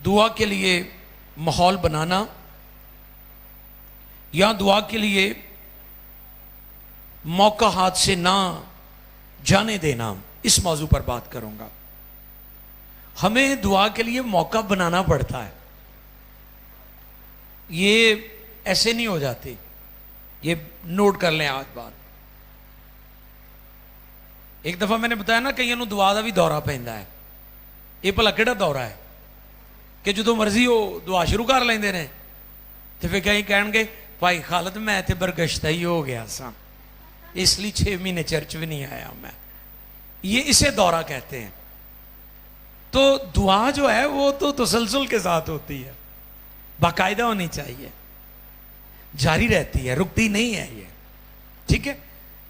दुआ के लिए माहौल बनाना या दुआ के लिए मौका हाथ से ना जाने देना, इस मौजू पर बात करूंगा। हमें दुआ के लिए मौका बनाना पड़ता है, ये ऐसे नहीं हो जाती। ये नोट कर लें आज बात। एक दफा मैंने बताया ना, कईयों ਨੂੰ दुआ ਦਾ ਵੀ ਦੌਰਾ ਪੈਂਦਾ ਹੈ। ਇਹ ਭਲਾ ਕਿਹੜਾ ਦੌਰਾ ਹੈ ਕਿ ਜਦੋਂ ਮਰਜ਼ੀ ਉਹ ਦੁਆ ਸ਼ੁਰੂ ਕਰ ਲੈਂਦੇ ਨੇ ਤੇ ਫਿਰ ਕਈ ਕਹਿਣਗੇ ਭਾਈ ਖਾਲਦ ਮੈਂ ਇੱਥੇ ਬਰਗਸ਼ਤਾ ਹੀ ਹੋ ਗਿਆ ਸਾਂ, इसलिए 6 महीने चर्च भी नहीं आया मैं। ये इसे दौरा कहते हैं। तो दुआ जो है वो तो तसलसल के साथ होती है, बाकायदा होनी चाहिए, जारी रहती है, रुकती नहीं है ये, ठीक है।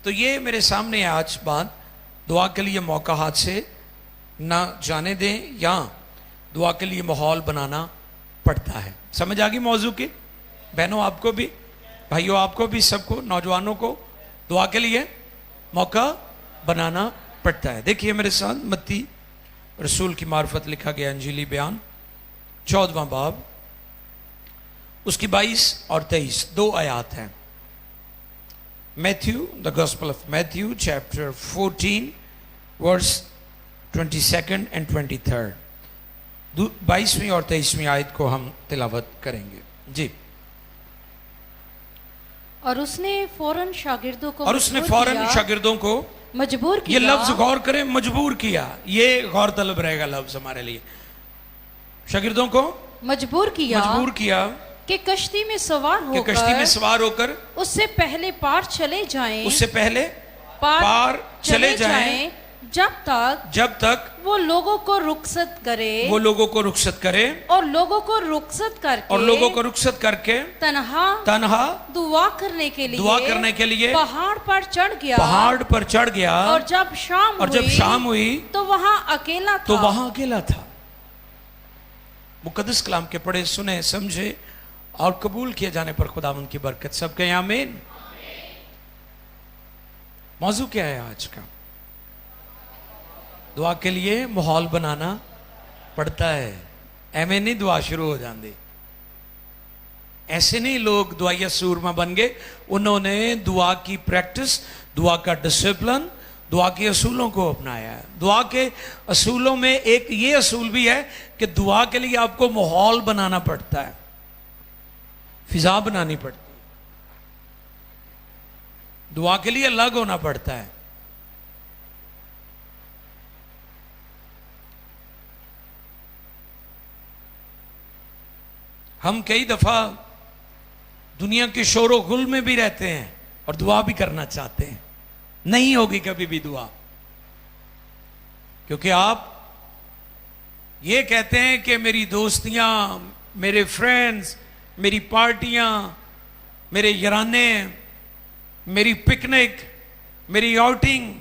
तो ये मेरे सामने आज बात, दुआ के लिए मौका हाथ से ना जाने दें या दुआ के लिए माहौल बनाना पड़ता है। समझ आ गई मौजू की? बहनों आपको भी, भाइयों आपको भी, सबको, नौजवानों को दुआ के लिए मौका बनाना पड़ता है। देखिए मेरे साथ मत्ती रसूल की मार्फत लिखा गया अंजीली बयान 14वां बाब, उसकी 22 और 23 दो आयात हैं। Matthew, the gospel of Matthew chapter 14 verse 22 and 23, 22वीं और 23वीं आयत को हम तिलावत करेंगे जी। और उसने फौरन शागिर्दों को मजबूर किया। ये लफ्ज गौर करें, मजबूर किया, ये गौर तलब रहेगा लफ्ज हमारे लिए। शागिर्दों को मजबूर किया कि कश्ती में सवार होकर उससे पहले पार चले जाएं जब तक वो लोगों को रुखसत करे और लोगों को रुखसत करके तन्हा दुआ करने के लिए पहाड़ पर चढ़ गया। और जब शाम हुई तो वहां अकेला था। मुकद्दस कलाम के पढ़े, सुने, समझे और कबूल किए जाने पर खुदावंद की बरकत सबके आमीन। मौजू क्या है आज का? दुआ के लिए माहौल बनाना पड़ता है। एवं नहीं दुआ शुरू हो जाती, ऐसे नहीं लोग दुआया सूरमा बन गए। उन्होंने दुआ की प्रैक्टिस, दुआ का डिसिप्लिन, दुआ के असूलों को अपनाया है। दुआ के असूलों में एक ये असूल भी है कि दुआ के लिए आपको माहौल बनाना पड़ता है, फिजा बनानी पड़ती है, दुआ के लिए अलग होना पड़ता है। हम कई दफा दुनिया के शोरो गुल में भी रहते हैं और दुआ भी करना चाहते हैं, नहीं होगी कभी भी दुआ, क्योंकि आप ये कहते हैं कि मेरी दोस्तियां, मेरे फ्रेंड्स, मेरी पार्टियां, मेरे याराने, मेरी पिकनिक, मेरी आउटिंग।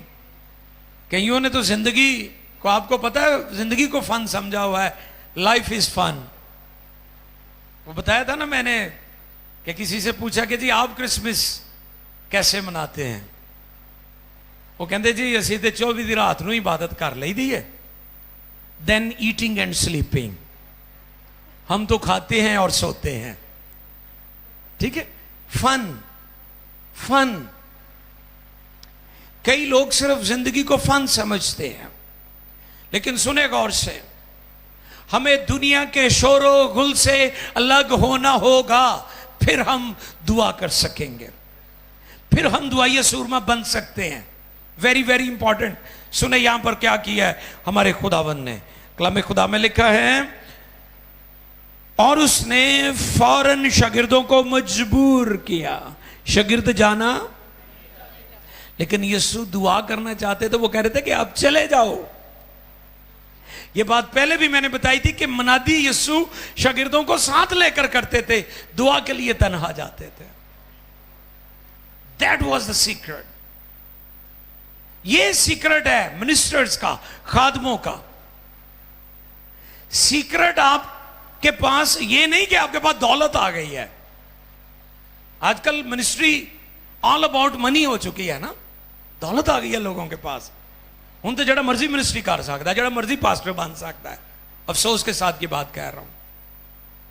कईयों ने तो जिंदगी को, आपको पता है, जिंदगी को फन समझा हुआ है, लाइफ इज फन। वो बताया था ना मैंने कि किसी से पूछा कि जी आप क्रिसमस कैसे मनाते हैं? वो कहते जी असी तो 24 दी रात ਨੂੰ इबादत कर ली दी है, देन ईटिंग एंड स्लीपिंग। हम तो खाते हैं और सोते हैं, ठीक है। फन। कई लोग सिर्फ जिंदगी को फन समझते हैं, लेकिन सुने गौर से, हमें दुनिया के शोरो गुल से अलग होना होगा, फिर हम दुआ कर सकेंगे, फिर हम दुआये सूरमा बन सकते हैं। Very very important. सुने यहां पर क्या किया है हमारे खुदावंद ने, कलाम खुदा में लिखा है, और उसने फौरन शागिर्दों को मजबूर किया। शागिर्द जाना, लेकिन यीशु दुआ करना चाहते तो वो कह रहे थे कि आप चले जाओ। ये बात पहले भी मैंने बताई थी कि मनादी यीशु शागिर्दों को साथ लेकर करते थे, दुआ के लिए तन्हा जाते थे। That was the secret. ये सीक्रेट है मिनिस्टर्स का, खादमों का। सीक्रेट आपके पास ये नहीं कि आपके पास दौलत आ गई है। आजकल मिनिस्ट्री ऑल अबाउट मनी हो चुकी है ना, दौलत आ गई है लोगों के पास। हूं तो जड़ा मर्जी मिनिस्ट्री कर सकता है, जड़ा मर्जी पास्टर बन सकता है। अफसोस के साथ की बात कह रहा हूं,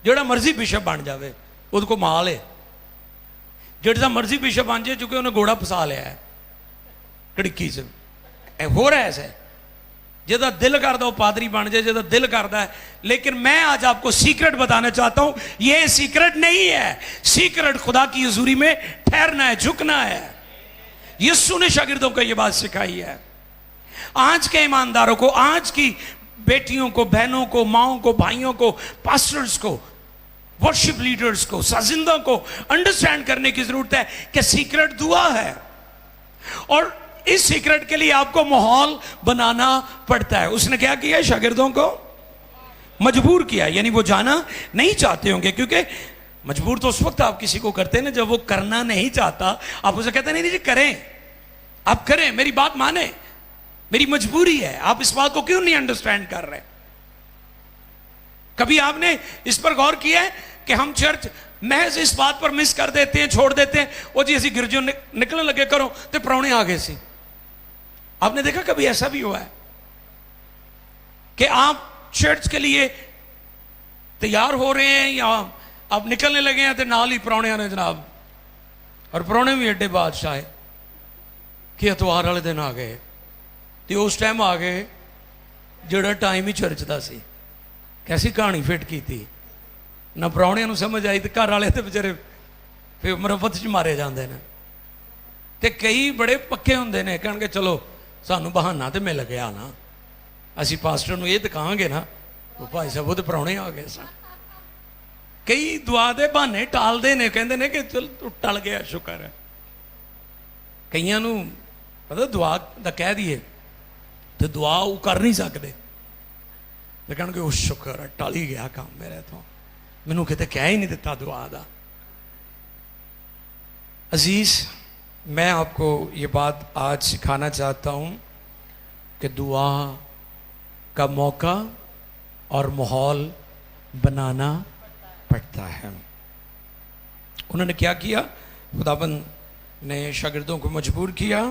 ਜਿਹੜਾ ਮਰਜ਼ੀ ਬਿਸ਼ਪ ਬਣ ਜਾਵੇ ਉਹਦੇ ਕੋਲ ਮਾਲ ਹੈ, ਜਿਹੜਾ ਮਰਜ਼ੀ ਬਿਸ਼ਪ ਬਣ ਜਾਏ ਕਿਉਂਕਿ ਉਹਨੇ ਘੋੜਾ ਫਸਾ ਲਿਆ ਹੈ ਕੜਿੱਕੀ 'ਚ। ਇਹ ਹੋ ਰਿਹਾ ऐसा, ਜਿਹਦਾ दिल करता वो पादरी बन जाए, ਜਿਹਦਾ दिल करता है। लेकिन मैं आज आपको सीक्रेट बताना चाहता हूं, ये सीक्रेट नहीं है। सीक्रेट खुदा की हजूरी में ठहरना है, झुकना है। यीशु ने शागिर्दों को ये बात सिखाई है। आज के ईमानदारों को, आज की बेटियों को, बहनों को, माओं को, भाइयों को, पास्टर्स को, वर्शिप लीडर्स को, साजिंदा को अंडरस्टैंड करने की जरूरत है कि सीक्रेट दुआ है, और इस सीक्रेट के लिए आपको माहौल बनाना पड़ता है। उसने क्या किया? शागिर्दों को मजबूर किया, यानी वो जाना नहीं चाहते होंगे, क्योंकि मजबूर तो उस वक्त आप किसी को करते हैं ना जब वो करना नहीं चाहता। आप उसे कहते नहीं जी करें, आप करें, मेरी बात माने, मेरी मजबूरी है। आप इस बात को क्यों नहीं अंडरस्टैंड कर रहे? कभी आपने इस पर गौर किया है कि हम चर्च महज इस बात पर मिस कर देते हैं, छोड़ देते हैं, वो जी ऐसी गिरजो निकलने लगे करो तो प्राहुणे आ गए सी। आपने देखा कभी ऐसा भी हुआ है कि आप चर्च के लिए तैयार हो रहे हैं या आप निकलने लगे हैं तो नाल ही प्राहुणे ने जनाब, और प्राहुणे भी एडे बादशाह है कि इतवार वाले दिन आ गए, तो उस टाइम आ गए जोड़ा टाइम ही चर्च का सी। कैसी कहानी फिट की थी ना, प्राहुणियां नूं समझ आई तो घर वाले तो बेचारे फिर मुरब्बत च मारे जाते हैं। तो कई बड़े पक्के होंगे ने, कहणगे चलो सानू बहाना तो मिल गया ना, असी पास्टर नूं ये तो कहांगे ना वो भाई साहब वो तो प्राहुणे आ गए सन। कई दुआ के बहाने टालते ने, कहते हैं कि चल तू टल गया शुक्र है। कईयां नूं पता दुआ दा कह दिए तो दुआ वो कर नहीं सकते, तो कहणगे वो शुक्र है टल ही गया काम मेरे तो, मैनू किते कह ही नहीं दिता दुआ दा। अजीज, मैं आपको ये बात आज सिखाना चाहता हूं कि दुआ का मौका और माहौल बनाना पड़ता है। उन्होंने क्या किया? खुदाबंद ने शागिर्दों को मजबूर किया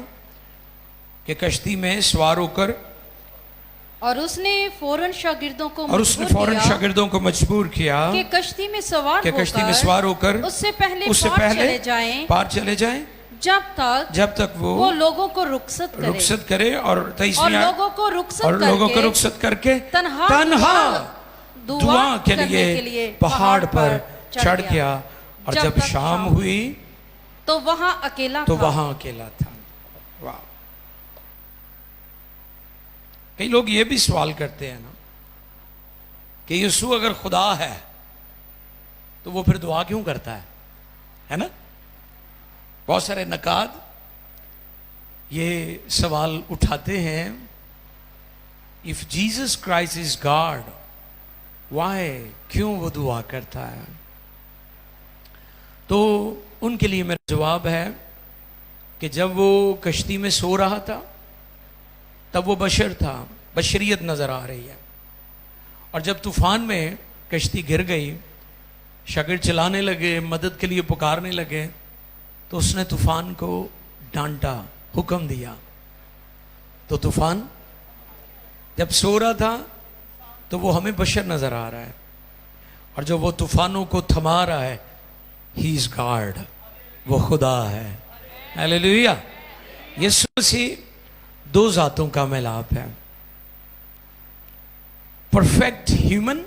कि कश्ती में सवार होकर, और उसने फौरन शागिर्दों को मजबूर किया कि कश्ती में सवार होकर उससे पहले पार चले जाएं जब तक वो लोगों को रुखसत करे और लोगों को रुखसत करके तन्हा दुआ के लिए पहाड़ पर चढ़ गया। और जब शाम हुई तो वहां अकेला था। वाह! कई लोग ये भी सवाल करते हैं ना कि यीशु अगर खुदा है तो वो फिर दुआ क्यों करता है ना? बहुत सारे नकाद ये सवाल उठाते हैं, if Jesus Christ is God why, क्यों वो दुआ करता है? तो उनके लिए मेरा जवाब है कि जब वो कश्ती में सो रहा था तब वो बशर था, बशरियत नजर आ रही है। और जब तूफान में कश्ती गिर गई, शागिर्द चलाने लगे, मदद के लिए पुकारने लगे, तो उसने तूफान को डांटा, हुक्म दिया, तो तूफान जब सो रहा था तो वो हमें बशर नजर आ रहा है, और जब वो तूफानों को थमा रहा है, ही इज गॉड, वो खुदा है। हालेलुया! यीशु मसीह दो जातों का मिलाप है, परफेक्ट ह्यूमन,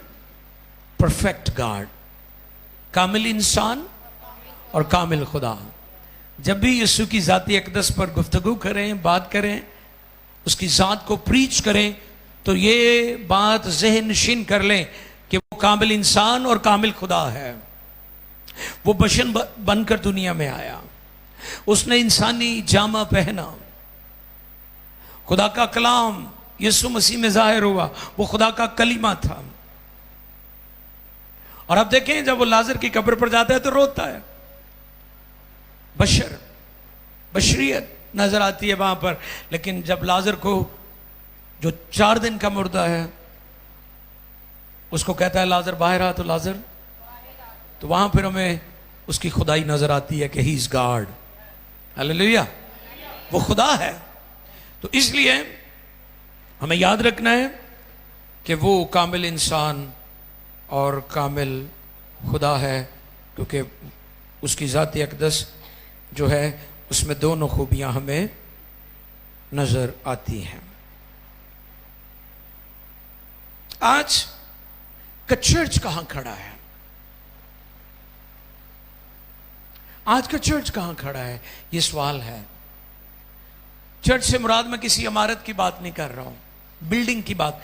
परफेक्ट गॉड, कामिल इंसान और कामिल खुदा। जब भी यीशु की जाती अक़दस पर गुफ्तगू करें, बात करें, उसकी ज़ात को प्रीच करें, तो ये बात ज़हन नशीन कर लें कि वो कामिल इंसान और कामिल खुदा है। वो बशर बनकर दुनिया में आया, उसने इंसानी जामा पहना, खुदा का कलाम यीशु मसीह में जाहिर हुआ, वो खुदा का कलीमा था। और अब देखें जब वो लाजर की कब्र पर जाता है तो रोता है। बशर, बशरियत नजर आती है वहां पर। लेकिन जब लाजर को, जो 4 दिन का मुर्दा है, उसको कहता है लाजर बाहर आ, तो लाजर, तो वहां फिर हमें उसकी खुदाई नजर आती है कि ही इज गॉड। हालेलुया! वो खुदा है। तो इसलिए हमें याद रखना है कि वो कामिल इंसान और कामिल खुदा है, क्योंकि उसकी ज़ात अक़दस जो है उसमें दोनों खूबियाँ हमें नज़र आती हैं। आज का चर्च कहाँ खड़ा है? आज का चर्च कहाँ खड़ा है, ये सवाल है। चर्च से मुराद मैं किसी इमारत की बात नहीं कर रहा हूँ, बिल्डिंग की बात,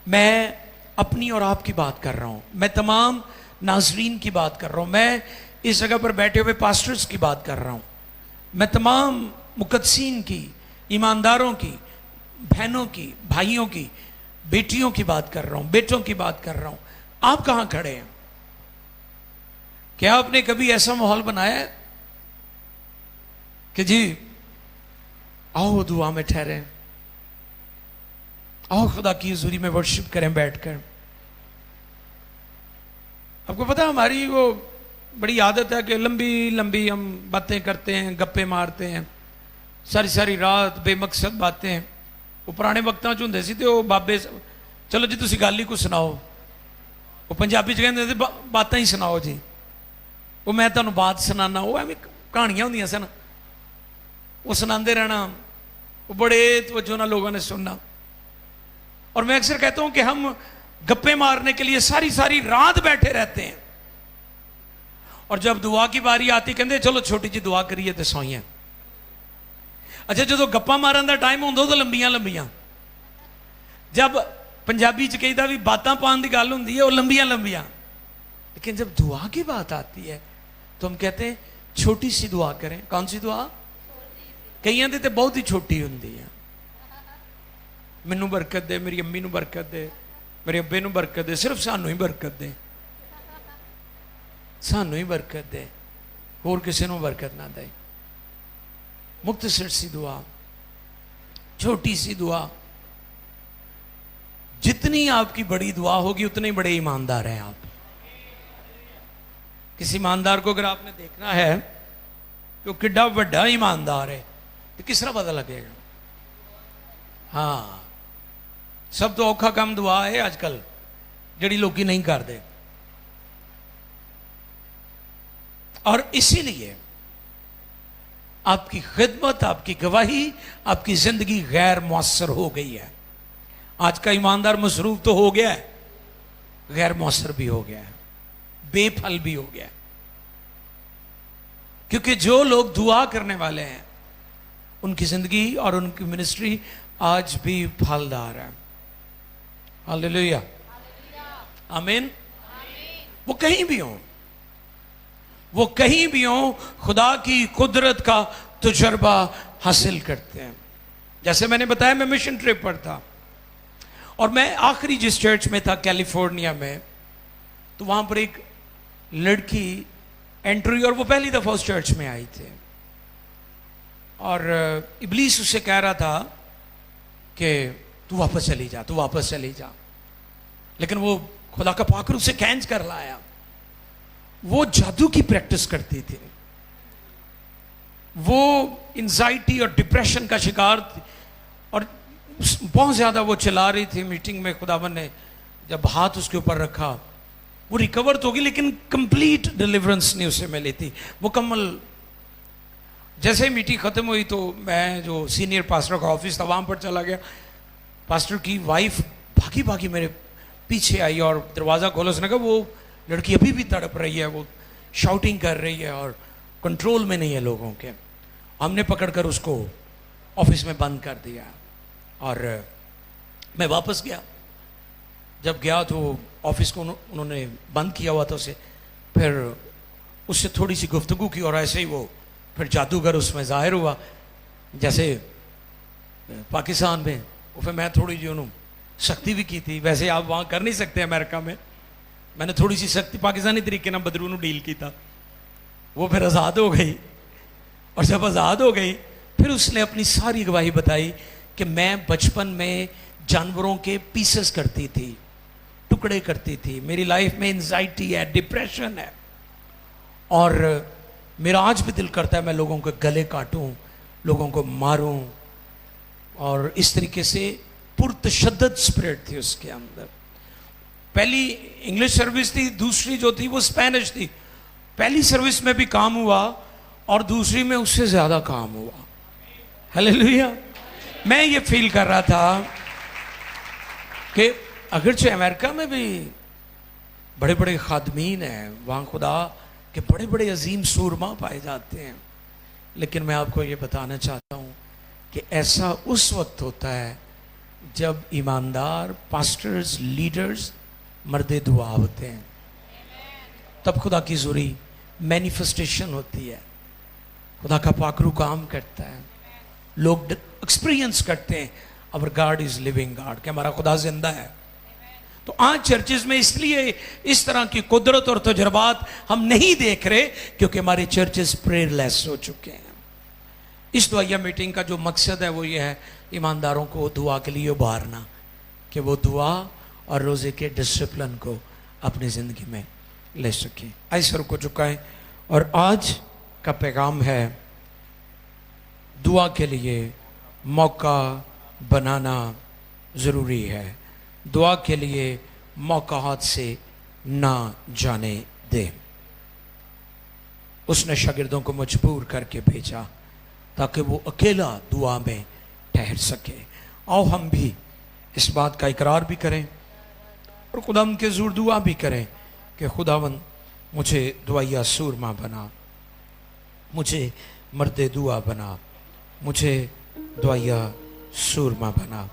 मैं अपनी और आपकी बात कर रहा हूँ, मैं तमाम नाजरीन की बात कर रहा हूँ, मैं इस जगह पर बैठे हुए पास्टर्स की बात कर रहा हूँ, मैं तमाम मुकद्दसीन की, ईमानदारों की, बहनों की, भाइयों की, बेटियों की बात कर रहा हूँ, बेटों की बात कर रहा हूँ। आप कहाँ खड़े हैं? क्या आपने कभी ऐसा माहौल बनाया है कि जी आओ दुआ में ठहरें, आओ खुदा की हुजूरी में वर्शिप करें बैठकर? आपको पता है हमारी वो बड़ी आदत है कि लंबी लंबी हम बातें करते हैं, गप्पे मारते हैं, सारी सारी रात बेमकसद बातें। वो पुराने वक्तां च हुंदे सी ते वो बाबे, चलो जी तुसी गल ही कुछ सुनाओ, वो पंजाबी च कहंदे सी बातां ही सुनाओ जी, वो मैं तुहानूं बात सुनाना, वो एवें कहानियां हुंदियां सन, वो सुनाते रहना, वो बड़े तवज्जो नाल लोगों ने सुनना। और मैं अक्सर कहता हूं कि हम गप्पे मारने के लिए सारी सारी रात बैठे रहते हैं, और जब दुआ की बारी आती कहते चलो छोटी जी दुआ करिए तो सोइए। अच्छा जो गप्पा मारन का टाइम होंदा तो लंबियां लंबियां, जब पंजाबी च कहीदा भी बातां पाने की गल होंदी है वो लंबियां लंबियां, लेकिन जब दुआ की बात आती है तो हम कहते हैं छोटी सी दुआ करें। कौन सी दुआ? कईयां दी ते बहुत ही छोटी होंदी है, मैनू बरकत दे, मेरी अम्मी नू बरकत दे, मेरे अब्बे नू बरकत दे, सिर्फ सानू ही बरकत दे, सानू ही बरकत दे, होर किसी नू बरकत ना दे। मुख्तसर सी दुआ, छोटी सी दुआ। जितनी आपकी बड़ी दुआ होगी उतने ही बड़े ईमानदार हैं आप। किसी ईमानदार को अगर आपने देखना है कि किड्डा बड़ा ईमानदार है तो किस तरह पता लगेगा? हाँ, सब तो औखा काम दुआ है आजकल जड़ी लोग नहीं करते, और इसीलिए आपकी खिदमत, आपकी गवाही, आपकी जिंदगी गैर मुअस्सर हो गई है। आज का ईमानदार मसरूफ तो हो गया है, गैर मुअस्सर भी हो गया है, बेफल भी हो गया है, क्योंकि जो लोग दुआ करने वाले हैं उनकी जिंदगी और उनकी मिनिस्ट्री आज भी फलदार है। हालेलुया, आमीन। वो कहीं भी हों, वो कहीं भी हों, खुदा की कुदरत का तजुर्बा हासिल करते हैं। जैसे मैंने बताया मैं मिशन ट्रिप पर था, और मैं आखिरी जिस चर्च में था कैलिफोर्निया में, तो वहां पर एक लड़की एंट्री, और वो पहली दफा उस चर्च में आई थी, और इब्लीस उससे कह रहा था कि तू वापस चली जा, तू वापस चली जा, लेकिन वो खुदा का पाकर उसे खींच कर लाया। वो जादू की प्रैक्टिस करती थी, वो एंजाइटी और डिप्रेशन का शिकार थी, और बहुत ज़्यादा वो चिल्ला रही थी। मीटिंग में खुदावन ने जब हाथ उसके ऊपर रखा, वो रिकवर तो होगी, लेकिन कंप्लीट डिलीवरेंस नहीं उसे मिली थी, मुकम्मल। जैसे ही मीटिंग ख़त्म हुई तो मैं जो सीनियर पास्टर का ऑफिस था वहाँ पर चला गया। पास्टर की वाइफ भागी भागी मेरे पीछे आई और दरवाज़ा खोला। उसने कहा वो लड़की अभी भी तड़प रही है, वो शाउटिंग कर रही है और कंट्रोल में नहीं है लोगों के। हमने पकड़कर उसको ऑफिस में बंद कर दिया, और मैं वापस गया। जब गया तो ऑफिस को उन्होंने बंद किया हुआ था उसे, फिर उससे थोड़ी सी गुफ्तगू की, और ऐसे ही वो फिर जादूगर उसमें जाहिर हुआ जैसे पाकिस्तान में। और फिर मैं थोड़ी जी उन्होंने सख्ती भी की थी, वैसे आप वहाँ कर नहीं सकते अमेरिका में। मैंने थोड़ी सी सख्ती पाकिस्तानी तरीके ना बदरू नू डील की था। वो फिर आज़ाद हो गई, और जब आज़ाद हो गई फिर उसने अपनी सारी गवाही बताई कि मैं बचपन में जानवरों के पीसेस करती थी, टुकड़े करती थी, मेरी लाइफ में एंजाइटी है, डिप्रेशन है, और मेरा आज भी दिल करता है मैं लोगों के गले काटूं, लोगों को मारूं, और इस तरीके से पुरतशद्दद स्पिरिट थी उसके अंदर। पहली इंग्लिश सर्विस थी, दूसरी जो थी वो स्पेनिश थी। पहली सर्विस में भी काम हुआ और दूसरी में उससे ज़्यादा काम हुआ। हालेलुया। मैं ये फील कर रहा था कि अगरचे अमेरिका में भी बड़े बड़े खादमीन हैं, वहाँ खुदा के बड़े बड़े अजीम सूरमा पाए जाते हैं, लेकिन मैं आपको ये बताना चाहता हूँ कि ऐसा उस वक्त होता है जब ईमानदार पास्टर्स, लीडर्स, मर्दे दुआ होते हैं, तब खुदा की ज़रूरी मैनिफेस्टेशन होती है, खुदा का पाकरू काम करता है, लोग एक्सपीरियंस करते हैं अवर गॉड इज लिविंग गॉड, कि हमारा खुदा जिंदा है। तो आज चर्चेज में इसलिए इस तरह की कुदरत और तजर्बात हम नहीं देख रहे क्योंकि हमारे चर्चेज प्रेयरलेस हो चुके हैं। इस दुआया मीटिंग का जो मकसद है वो ये है ईमानदारों को दुआ के लिए उभारना, कि वो दुआ और रोज़े के डिसिप्लिन को अपनी ज़िंदगी में ले सकें। आइए सर को झुकाएं। और आज का पैगाम है दुआ के लिए मौका बनाना ज़रूरी है, दुआ के लिए मौका हाथ से ना जाने दे। उसने शागिर्दों को मजबूर करके भेजा ताकि वो अकेला दुआ में ठहर सके। आओ हम भी इस बात का इकरार भी करें और खुदावंद के ज़रूर दुआ भी करें कि खुदावंद मुझे दुआया सूरमा बना, मुझे मर्दे दुआ बना, मुझे दुआया सूरमा बना।